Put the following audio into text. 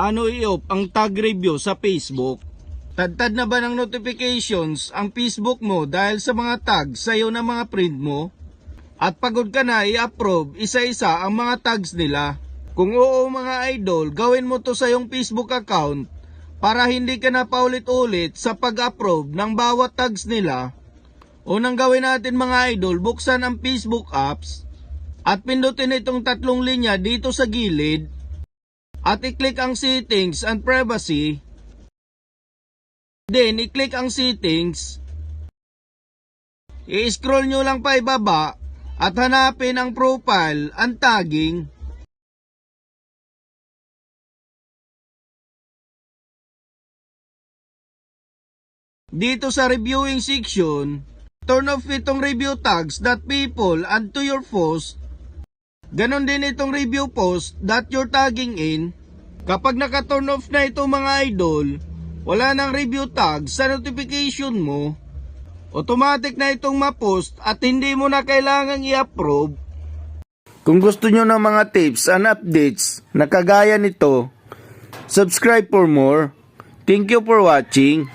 Paano i-off ang tag review sa Facebook? Tad-tad na ba ng notifications ang Facebook mo dahil sa mga tags sa'yo ng mga friend mo? At pagod ka na i-approve isa-isa ang mga tags nila? Kung oo mga idol, gawin mo to sa iyong Facebook account para hindi ka na paulit-ulit sa pag-approve ng bawat tags nila. Unang gawin natin mga idol, buksan ang Facebook apps at pindutin itong tatlong linya dito sa gilid at i-click ang settings and privacy. Then i-click ang settings. I-scroll nyo lang pa ibaba at hanapin ang profile and tagging. Dito sa reviewing section, turn off itong review tags that people add to your post. Ganon din itong review post that you're tagging in. Kapag naka-turn off na ito mga idol, wala nang review tag sa notification mo. Automatic na itong ma-post at hindi mo na kailangang i-approve. Kung gusto nyo ng mga tips and updates na kagaya nito, subscribe for more. Thank you for watching.